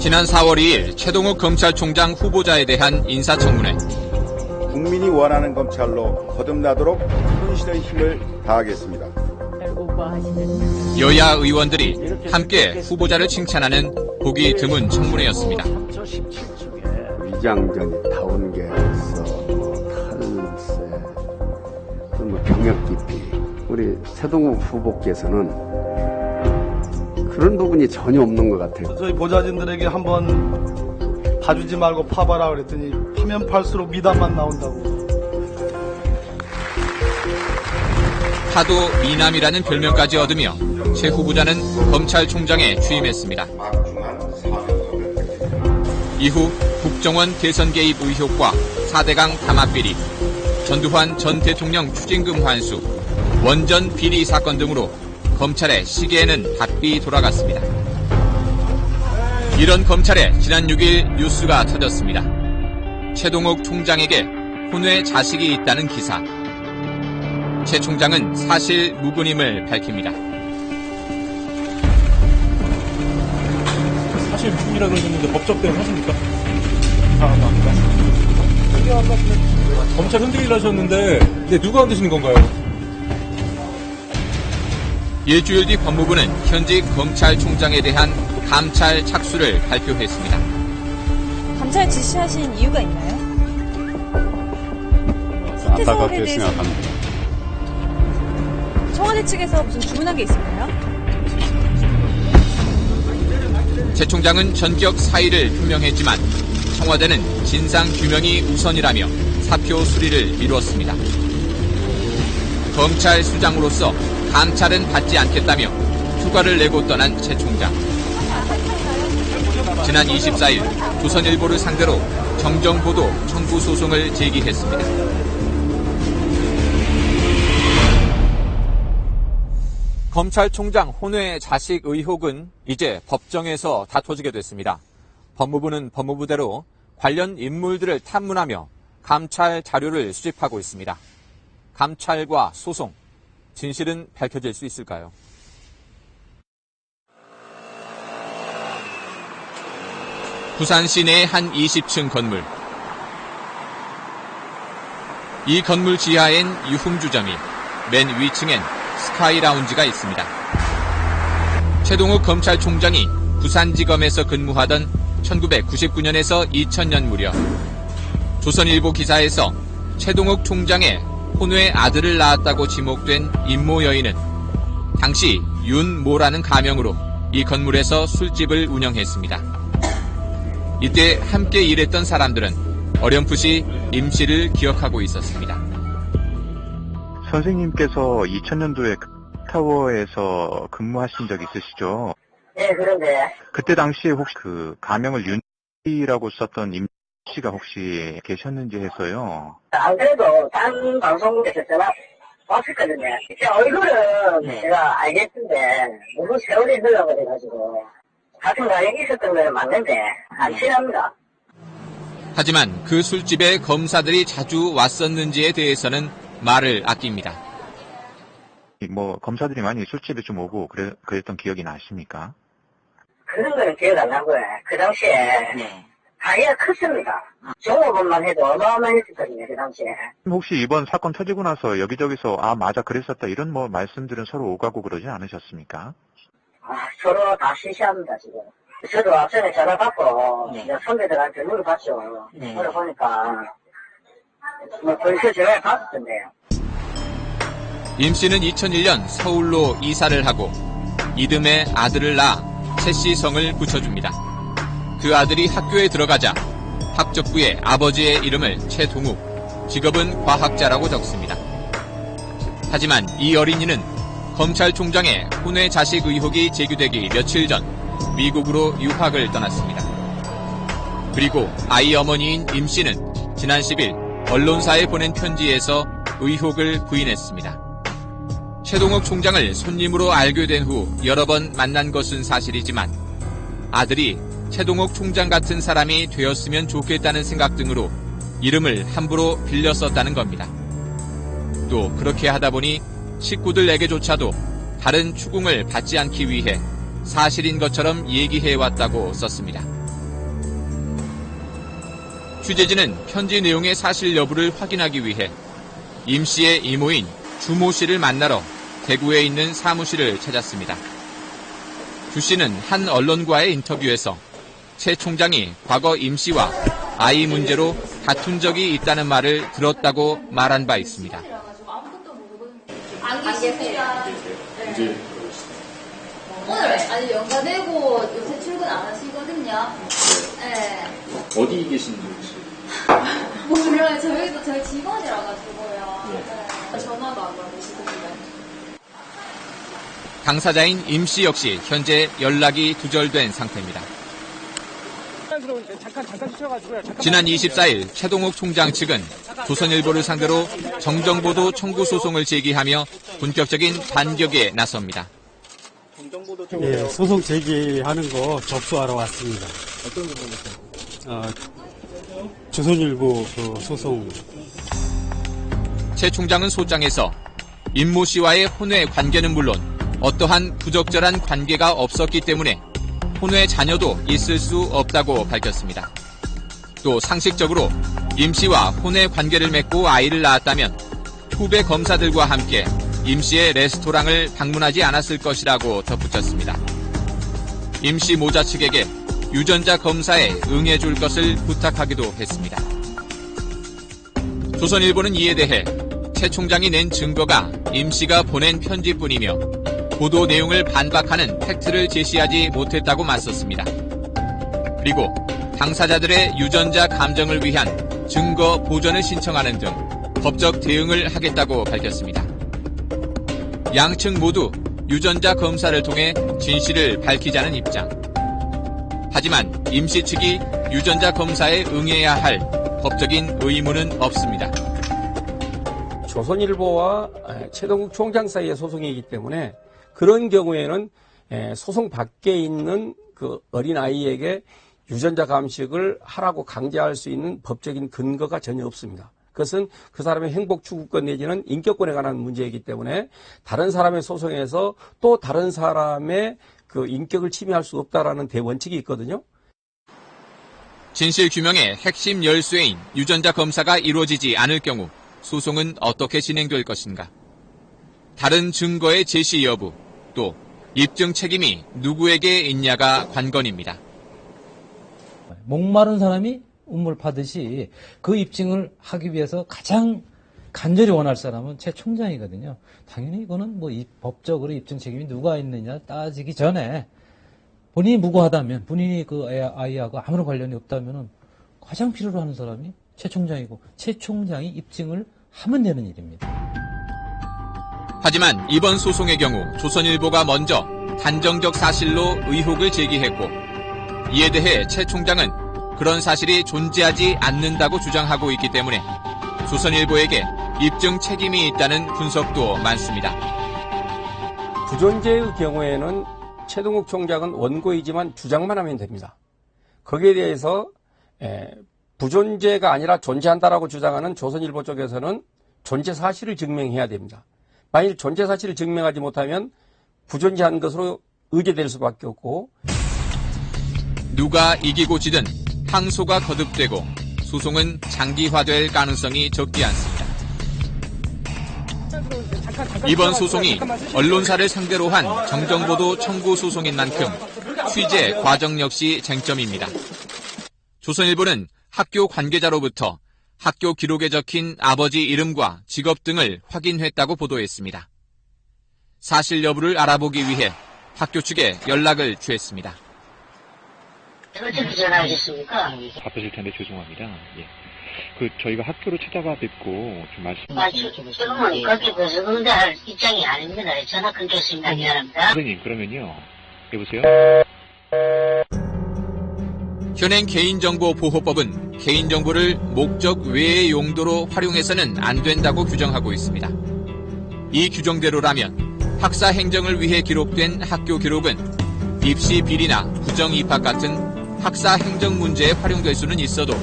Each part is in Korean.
지난 4월 2일 최동욱 검찰총장 후보자에 대한 인사청문회. 국민이 원하는 검찰로 거듭나도록 혼신의 힘을 다하겠습니다. 여야 의원들이 함께 후보자를 칭찬하는 보기 드문 청문회였습니다. 위장전이 다운 게 있어, 탈세, 또 병역 기피. 우리 최동욱 후보께서는 그런 부분이 전혀 없는 것 같아요. 저희 보좌진들에게 한번 봐주지 말고 파봐라 그랬더니 파면 팔수록 미담만 나온다고. 파도 미남이라는 별명까지 얻으며 최 후보자는 검찰총장에 취임했습니다. 이후 국정원 대선 개입 의혹과 4대강 담합 비리, 전두환 전 대통령 추징금 환수, 원전 비리 사건 등으로 검찰의 시계에는 바삐 돌아갔습니다. 이런 검찰에 지난 6일 뉴스가 터졌습니다. 최동욱 총장에게 혼외 자식이 있다는 기사. 최 총장은 사실 무근임을 밝힙니다. 사실 무근이라 그러셨는데 법적 대응 하십니까? 검찰 흔들리려 하셨는데 누가 흔드시는 건가요? 일주일 뒤 법무부는 현직 검찰총장에 대한 감찰 착수를 발표했습니다. 감찰 지시하신 이유가 있나요? 안타깝게 생각합니다. 청와대 측에서 무슨 주문한 게 있을까요? 최 총장은 전격 사의를 표명했지만 청와대는 진상규명이 우선이라며 사표 수리를 미뤘습니다. 검찰 수장으로서 감찰은 받지 않겠다며 휴가를 내고 떠난 최 총장. 지난 24일 조선일보를 상대로 정정보도 청구 소송을 제기했습니다. 검찰총장 혼외 자식 의혹은 이제 법정에서 다퉈지게 됐습니다. 법무부는 법무부대로 관련 인물들을 탐문하며 감찰 자료를 수집하고 있습니다. 감찰과 소송, 진실은 밝혀질 수 있을까요? 부산 시내의 한 20층 건물. 이 건물 지하엔 유흥주점이, 맨 위층엔 스카이 라운지가 있습니다. 최동욱 검찰총장이 부산지검에서 근무하던 1999년에서 2000년 무렵 조선일보 기사에서 최동욱 총장의 혼외 아들을 낳았다고 지목된 임모 여인은 당시 윤모라는 가명으로 이 건물에서 술집을 운영했습니다. 이때 함께 일했던 사람들은 어렴풋이 임 씨를 기억하고 있었습니다. 선생님께서 2000년도에 타워에서 근무하신 적 있으시죠? 네, 그런데. 그때 당시에 혹시 그 가명을 윤이라고 썼던 임 씨가 혹시 계셨는지 해서요. 안 그래도 다른 방송국에서 전화 왔었거든요. 제 얼굴은 제가 알겠는데 너무 세월이 흘러버려가지고 같은 가정이 있었던 건 맞는데 안 친합니다. 하지만 그 술집에 검사들이 자주 왔었는지에 대해서는 말을 아낍니다. 뭐 검사들이 많이 술집에 좀 오고 그랬던 기억이 나십니까? 그런 거는 기억 안 나고요. 그 당시에 가게가 컸습니다. 종업원만 해도 어마어마했었거든요, 그 당시에. 혹시 이번 사건 터지고 나서 여기저기서 아 맞아 그랬었다 이런 뭐 말씀들은 서로 오가고 그러지 않으셨습니까? 서로 다 시시합니다, 지금. 저도 앞전에 전화 받고 선배들한테 물어봤죠. 물어보니까 뭐 벌써 전화를 받았던데요. 임 씨는 2001년 서울로 이사를 하고 이듬해 아들을 낳아 최 씨 성을 붙여줍니다. 그 아들이 학교에 들어가자 학적부에 아버지의 이름을 최동욱, 직업은 과학자라고 적습니다. 하지만 이 어린이는 검찰총장의 혼외 자식 의혹이 제기되기 며칠 전 미국으로 유학을 떠났습니다. 그리고 아이 어머니인 임 씨는 지난 10일 언론사에 보낸 편지에서 의혹을 부인했습니다. 최동욱 총장을 손님으로 알게 된 후 여러 번 만난 것은 사실이지만 아들이 최동욱 총장 같은 사람이 되었으면 좋겠다는 생각 등으로 이름을 함부로 빌려 썼다는 겁니다. 또 그렇게 하다 보니 식구들에게조차도 다른 추궁을 받지 않기 위해 사실인 것처럼 얘기해왔다고 썼습니다. 취재진은 편지 내용의 사실 여부를 확인하기 위해 임 씨의 이모인 주모 씨를 만나러 대구에 있는 사무실을 찾았습니다. 주 씨는 한 언론과의 인터뷰에서 최 총장이 과거 임 씨와 아이 문제로 다툰 적이 있다는 말을 들었다고 말한 바 있습니다. 오늘 아니 연가되고 요새 출근 안 하시거든요. 네. 어디 계신지 혹시? 오늘 저희도 저희 직원이라 가지고요. 네. 전화도 안 받으시거든요. 당사자인 임 씨 역시 현재 연락이 두절된 상태입니다. 지난 24일 최동욱 총장 측은 조선일보를 상대로 정정보도 청구 소송을 제기하며 본격적인 반격에 나섭니다. 예, 소송 제기하는 거 접수하러 왔습니다. 어떤 부분이세요? 조선일보 소송. 최 총장은 소장에서 임모 씨와의 혼외 관계는 물론 어떠한 부적절한 관계가 없었기 때문에 혼외 자녀도 있을 수 없다고 밝혔습니다. 또 상식적으로 임 씨와 혼외 관계를 맺고 아이를 낳았다면 후배 검사들과 함께 임 씨의 레스토랑을 방문하지 않았을 것이라고 덧붙였습니다. 임 씨 모자 측에게 유전자 검사에 응해줄 것을 부탁하기도 했습니다. 조선일보는 이에 대해 최 총장이 낸 증거가 임 씨가 보낸 편지뿐이며 보도 내용을 반박하는 팩트를 제시하지 못했다고 맞섰습니다. 그리고 당사자들의 유전자 감정을 위한 증거 보전을 신청하는 등 법적 대응을 하겠다고 밝혔습니다. 양측 모두 유전자 검사를 통해 진실을 밝히자는 입장. 하지만 임 씨 측이 유전자 검사에 응해야 할 법적인 의무는 없습니다. 조선일보와 최동욱 총장 사이의 소송이기 때문에 그런 경우에는 소송 밖에 있는 그 어린아이에게 유전자 감식을 하라고 강제할 수 있는 법적인 근거가 전혀 없습니다. 그것은 그 사람의 행복 추구권 내지는 인격권에 관한 문제이기 때문에 다른 사람의 소송에서 또 다른 사람의 그 인격을 침해할 수 없다라는 대원칙이 있거든요. 진실 규명의 핵심 열쇠인 유전자 검사가 이루어지지 않을 경우 소송은 어떻게 진행될 것인가? 다른 증거의 제시 여부, 또 입증 책임이 누구에게 있냐가 관건입니다. 목마른 사람이 우물 파듯이 그 입증을 하기 위해서 가장 간절히 원할 사람은 최 총장이거든요. 당연히 이거는 뭐 법적으로 입증 책임이 누가 있느냐 따지기 전에 본인이 무고하다면, 본인이 그 아이하고 아무런 관련이 없다면 가장 필요로 하는 사람이 최 총장이고 최 총장이 입증을 하면 되는 일입니다. 하지만 이번 소송의 경우 조선일보가 먼저 단정적 사실로 의혹을 제기했고 이에 대해 최 총장은 그런 사실이 존재하지 않는다고 주장하고 있기 때문에 조선일보에게 입증 책임이 있다는 분석도 많습니다. 부존재의 경우에는 최동욱 총장은 원고이지만 주장만 하면 됩니다. 거기에 대해서 부존재가 아니라 존재한다라고 주장하는 조선일보 쪽에서는 존재 사실을 증명해야 됩니다. 만일 존재 사실을 증명하지 못하면 부존재한 것으로 의제될 수밖에 없고 누가 이기고 지든 항소가 거듭되고 소송은 장기화될 가능성이 적지 않습니다. 이번 소송이 언론사를 상대로 한 정정보도 청구 소송인 만큼 취재 과정 역시 쟁점입니다. 조선일보는 학교 관계자로부터 학교 기록에 적힌 아버지 이름과 직업 등을 확인했다고 보도했습니다. 사실 여부를 알아보기 위해 학교 측에 연락을 취했습니다. 어떻게 전화하셨습니까? 바쁘실 텐데 죄송합니다. 예. 저희가 학교로 찾아가 뵙고 좀 지금은 거기 응대할 입장이 아닙니다. 전화 끊겠습니다. 미안합니다. 선생님, 그러면요. 여보세요? 현행 개인정보보호법은 개인정보를 목적 외의 용도로 활용해서는 안 된다고 규정하고 있습니다. 이 규정대로라면 학사 행정을 위해 기록된 학교 기록은 입시 비리나 부정 입학 같은 학사 행정 문제에 활용될 수는 있어도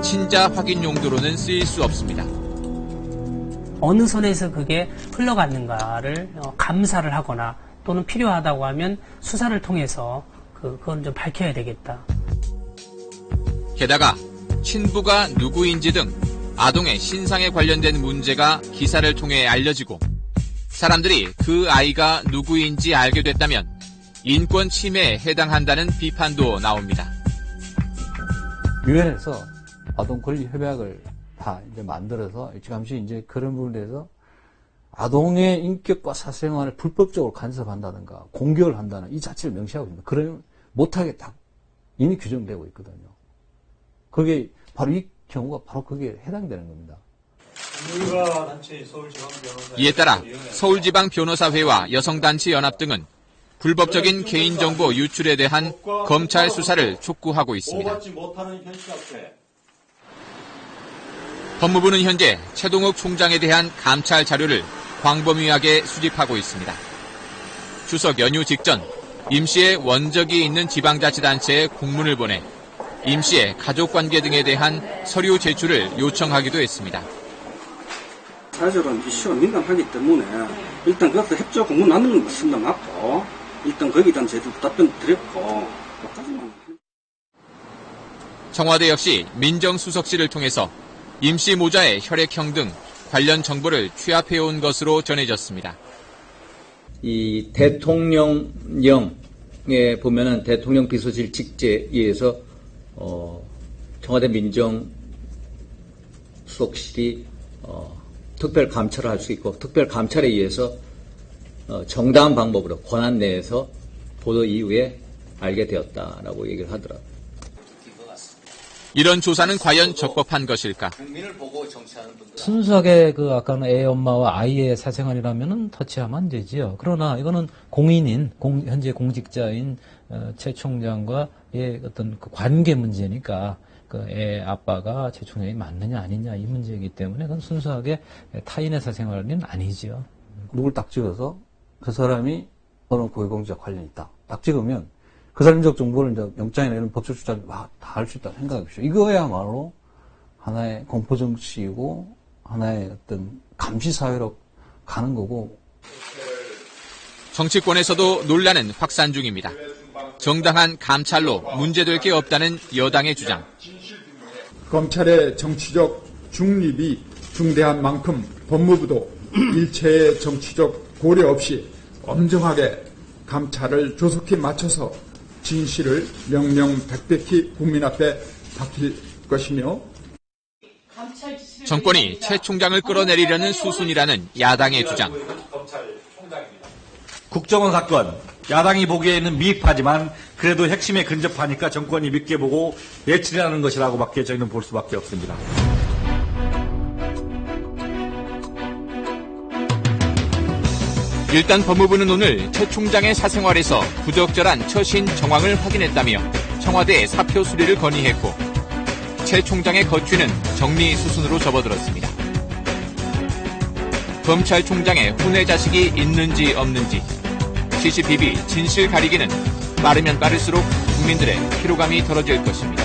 친자 확인 용도로는 쓰일 수 없습니다. 어느 선에서 그게 흘러갔는가를 감사를 하거나 또는 필요하다고 하면 수사를 통해서 그건 좀 밝혀야 되겠다. 게다가 친부가 누구인지 등 아동의 신상에 관련된 문제가 기사를 통해 알려지고 사람들이 그 아이가 누구인지 알게 됐다면 인권 침해에 해당한다는 비판도 나옵니다. 유엔에서 아동 권리 협약을 다 이제 만들어서 일찌감치 이제 그런 부분에 대해서 아동의 인격과 사생활을 불법적으로 간섭한다든가 공격을 한다는 이 자체를 명시하고 있습니다. 그러면 못하게 딱 이미 규정되고 있거든요. 그게 바로 이 경우가 바로 거기에 해당되는 겁니다. 이에 따라 서울지방변호사회와 여성단체연합 등은 불법적인 개인정보 유출에 대한 검찰 수사를 촉구하고 있습니다. 법무부는 현재 최동욱 총장에 대한 감찰 자료를 광범위하게 수집하고 있습니다. 추석 연휴 직전 임 씨의 원적이 있는 지방자치단체에 공문을 보내 임 씨의 가족관계 등에 대한 서류 제출을 요청하기도 했습니다. 사실은 이슈가 민감하기 때문에 일단 그것도 협조 공문 나누는 거 맞습니다. 맞고 일단 거기에 대한 제도 답변 드렸고 청와대 역시 민정수석실을 통해서 임 씨 모자의 혈액형 등 관련 정보를 취합해온 것으로 전해졌습니다. 이 대통령령에 보면은 대통령 비서실 직제에 의해서 청와대 민정수석실이 특별 감찰을 할 수 있고 특별 감찰에 의해서 정당한 방법으로 권한 내에서 보도 이후에 알게 되었다라고 얘기를 하더라고요. 이런 조사는 과연 적법한 것일까? 순수하게 아까는 애 엄마와 아이의 사생활이라면은 터치하면 안 되지요. 그러나 이거는 공인인, 현재 공직자인 최 총장과의 어떤 그 관계 문제니까 그 애 아빠가 최 총장이 맞느냐 아니냐 이 문제이기 때문에 그건 순수하게 타인의 사생활은 아니지요. 누굴 딱 찍어서 그 사람이 어느 고위공직자 관련이 있다. 딱 찍으면 그 사람적 정보를 이제 영장이나 이런 법적 조치를 다 할 수 있다고 생각해보십시오. 이거야말로 하나의 공포정치이고 하나의 어떤 감시사회로 가는 거고. 정치권에서도 논란은 확산 중입니다. 정당한 감찰로 문제될 게 없다는 여당의 주장. 검찰의 정치적 중립이 중대한 만큼 법무부도 일체의 정치적 고려 없이 엄정하게 감찰을 조속히 마쳐서 진실을 명명백백히 국민 앞에 밝힐 것이며 정권이 최 총장을 끌어내리려는 수순이라는 야당의 주장. 국정원 사건, 야당이 보기에는 미흡하지만 그래도 핵심에 근접하니까 정권이 믿게 보고 예측하는 것이라고밖에 저희는 볼 수밖에 없습니다. 일단 법무부는 오늘 최 총장의 사생활에서 부적절한 처신 정황을 확인했다며 청와대에 사표 수리를 건의했고 최 총장의 거취는 정리 수순으로 접어들었습니다. 검찰총장의 후내 자식이 있는지 없는지 CCTV 진실 가리기는 빠르면 빠를수록 국민들의 피로감이 덜어질 것입니다.